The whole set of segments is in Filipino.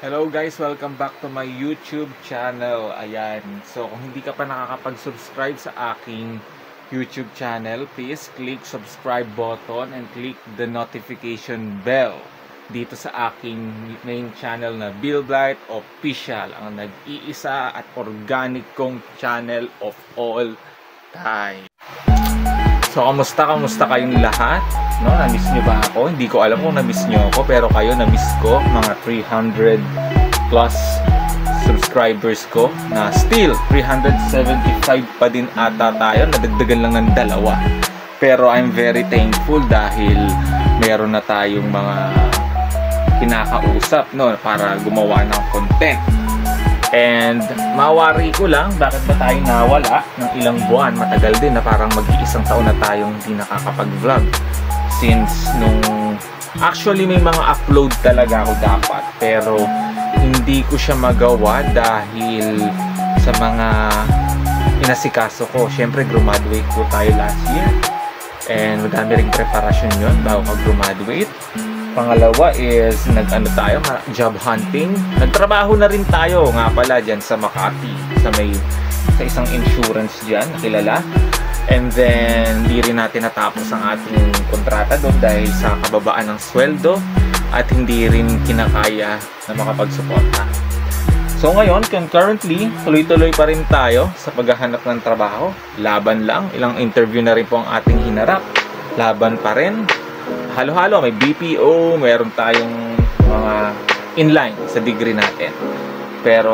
Hello guys, welcome back to my YouTube channel. Ayan, so kung hindi ka pa nakakapag-subscribe sa aking YouTube channel, please click subscribe button and click the notification bell dito sa aking main channel na Bill Blight Official, ang nag-iisa at organic kong channel of all time. So, kamusta kayong lahat? No, na-miss nyo ba ako? Hindi ko alam kung na-miss nyo ako, pero kayo na-miss ko, mga 300 plus subscribers ko, na still 375 pa din ata tayo, nadagdagan lang ng dalawa. Pero I'm very thankful dahil meron na tayong mga kinakausap, no, para gumawa ng content. And mawari ko lang, bakit ba tayo nawala ng ilang buwan? Matagal din na parang mag-iisang taon na tayong hindi nakakapag-vlog. Since nung actually may mga upload talaga ako dapat, pero hindi ko siya magawa dahil sa mga inasikaso ko. Syempre graduate ko tayo last year and madami ring preparasyon yun bago mag-graduate. Pangalawa is nag-ano tayo, job hunting. Nagtrabaho na rin tayo nga pala dyan sa Makati, sa isang insurance dyan, nakilala. And then, di rin natin natapos ang ating kontrata doon dahil sa kababaan ng sweldo at hindi rin kinakaya na makapagsuporta. So ngayon, currently, tuloy-tuloy pa rin tayo sa paghahanap ng trabaho. Laban lang, ilang interview na rin po ang ating hinarap. Laban pa rin. Halo-halo, may BPO, meron tayong mga inline sa degree natin. Pero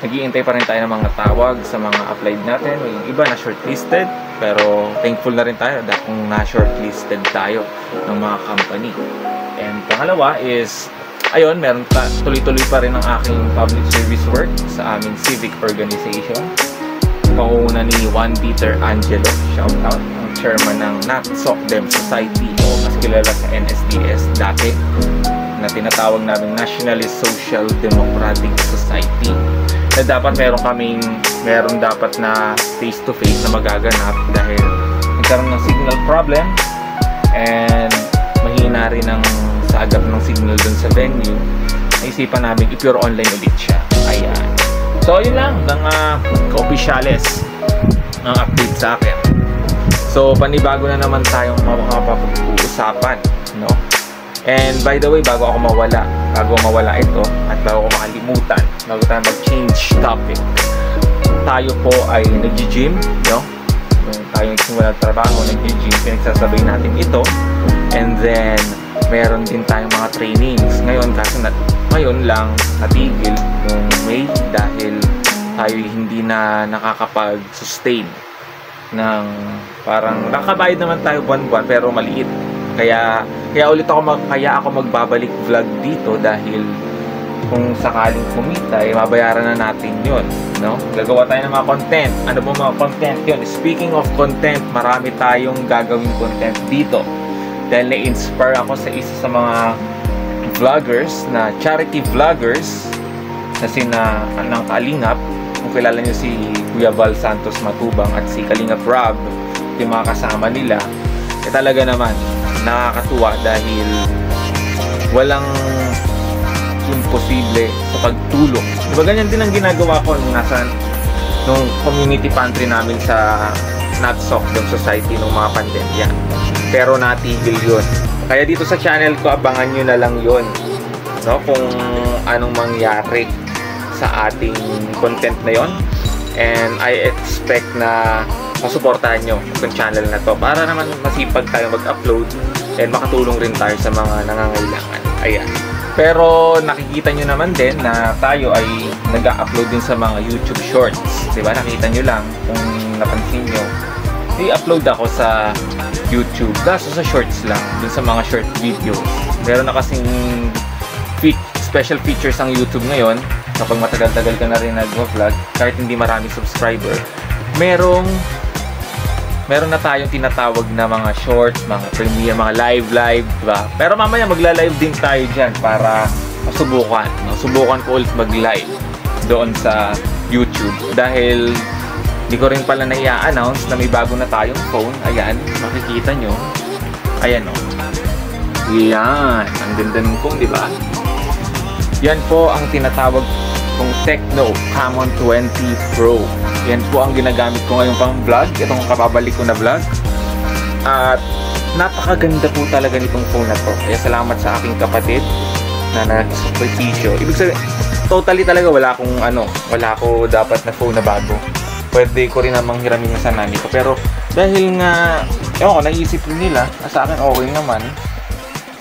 nag-iintay pa rin tayo ng mga tawag sa mga applied natin. Yung iba na shortlisted, pero thankful na rin tayo dahil kung na-shortlisted tayo ng mga company. And pangalawa is, ayun, meron tuloy-tuloy pa rin ang aking public service work sa aming civic organization. Panguna ni Juan Peter Angelo, shout out, ang chairman ng Not Socdem Society o mas kilala sa NSDS dati, na tinatawag namin Nationalist Social Democratic Society, na dapat meron dapat na face-to-face na magaganap dahil nagkaroon ng signal problem and mahina rin ang sagap ng signal dun sa venue. Naisipan namin i-pure online ulit siya. Ayan. So, yun lang, mga ka-opisyales ng update sa akin. So, panibago na naman tayong mapapag-uusapan, no? And by the way, bago mawala ito, at bago ko makalimutan, bago tayo mag-change topic, tayo po ay nag-gym, no? Nung tayo nagsimula ng trabaho, nag-gym, pinagsasabay natin ito. And then, meron din tayong mga trainings. Ngayon lang natigil nung May dahil tayo hindi na nakakapag-sustain ng parang nakabayad naman tayo buwan-buwan pero maliit. Kaya ako magbabalik vlog dito dahil kung sakaling kumita, mabayaran na natin yun, no? Gagawa tayo ng mga content. Ano ba mga content yun? Speaking of content, marami tayong gagawing content dito. Dahil na-inspire ako sa isa sa mga vloggers na charity vloggers na sina Anang Kalingap. Kung kilala nyo si Kuya Val Santos Matubang at si Kalingap Rob, yung mga kasama nila, talaga naman nakakatuwa dahil walang imposible sa pagtulong. Diba ganyan din ang ginagawa ko nung community pantry namin sa Not Socdem Society nung mga pandemya. Pero natigil yun. Kaya dito sa channel ko, abangan nyo na lang yun, no? Kung anong mangyari sa ating content na yon. And I expect na masuportahan nyo yung channel na to para naman masipag tayo mag-upload and makatulong rin tayo sa mga nangangailangan. Ayan. Pero nakikita nyo naman din na tayo ay nag-upload din sa mga YouTube Shorts. Diba? Nakita nyo lang kung napansin nyo. I-upload ako sa YouTube. Kaso sa shorts lang. Dun sa mga short videos. Meron na kasing special features ang YouTube ngayon. Kapag matagal-tagal ka na rin nag-vlog, kahit hindi maraming subscriber, meron na tayong tinatawag na mga shorts, mga premiere, mga live, diba? Pero mamaya magla-live din tayo dyan para masubukan. No? Subukan ko ulit mag-live doon sa YouTube. Dahil hindi ko rin pala na-i-announce na may bago na tayong phone. Ayan, makikita nyo. Ayan o. Ayan. Ang ganda ng phone, diba? Yan po ang tinatawag kong Tecno Camon 20 Pro. Yan po ang ginagamit ko ngayon pang vlog. Itong kababalik ko na vlog. At napakaganda po talaga nitong phone na to. Kaya salamat sa aking kapatid na nag-sakripisyo. Ibig sabihin, totally talaga wala ko dapat na phone na bago. Pwede ko rin namang hiramin yung sa nanay ko. Pero dahil nga, ewan ko, naisip nila, sa akin okay naman.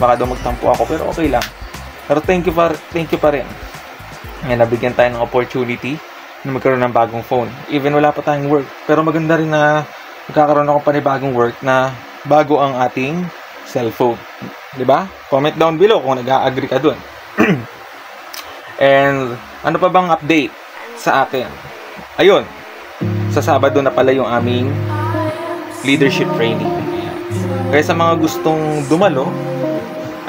Baka daw magtampo ako, pero okay lang. Pero thank you pa rin. Ngayon, nabigyan tayo ng opportunity na magkaroon ng bagong phone. Even wala pa tayong work. Pero maganda rin na magkakaroon ako pa ng bagong work na bago ang ating cellphone. Diba? Comment down below kung nag-agree ka dun. And ano pa bang update sa akin? Ayun, sa Sabado na pala yung aming leadership training. Ayan. Kaya sa mga gustong dumalo,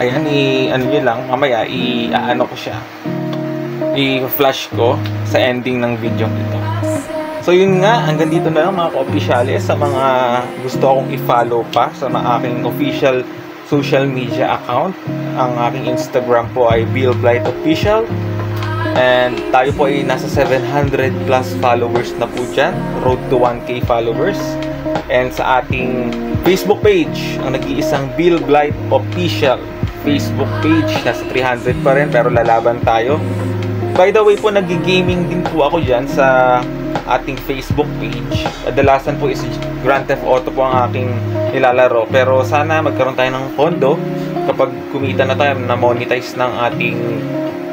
ayan, ano nyo lang, mamaya i-ano ko siya, i-flash ko sa ending ng video ito. So yun nga, hanggang dito na lang mga ka-opisyales. Sa mga gusto akong i-follow pa sa aking official social media account, ang aking Instagram po ay BillBlightOfficial. And tayo po ay nasa 700 plus followers na po dyan. Road to 1K followers. And sa ating Facebook page, ang nag-iisang BillBlightOfficial Facebook page, nasa 300 pa rin, pero lalaban tayo. By the way po, nag-gaming din po ako dyan sa ating Facebook page. Kadalasan po is Grand Theft Auto po ang aking nilalaro. Pero sana magkaroon tayo ng pondo kapag kumita na tayo, na monetize ng ating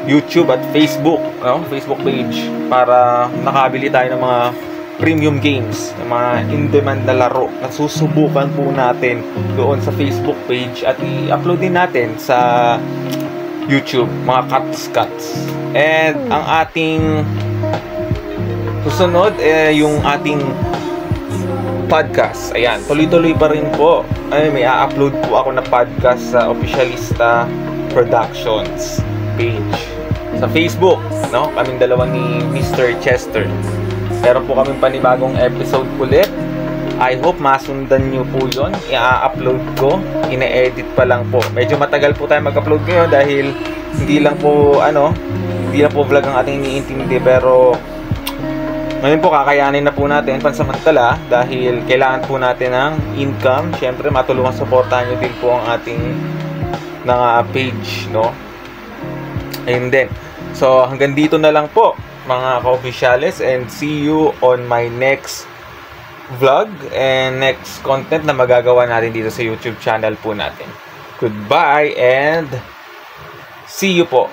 YouTube at Facebook, Facebook page, para nakabili tayo ng mga premium games, ng mga in-demand na laro na susubukan po natin doon sa Facebook page at i-upload din natin sa YouTube, mga cuts. And ang ating susunod, yung ating podcast. Ayan, tuloy-tuloy pa rin po. May a-upload po ako na podcast sa Officialista Productions page sa Facebook, no? Kaming dalawa ni Mr. Chester. Meron po kaming panibagong episode ulit. I hope masundan nyo po yun. I-upload ko. Ine-edit pa lang po. Medyo matagal po tayo mag-upload ngayon dahil hindi lang po vlog ang ating iniintindi. Pero ngayon po kakayanin na po natin pansamantala dahil kailangan po natin ng income. Siyempre matulungan, supportahan nyo din po ang ating page, no? Ayun din. So hanggang dito na lang po mga ka-opisyales, and see you on my next vlog and next content na magagawa natin dito sa YouTube channel po natin. Goodbye and see you po.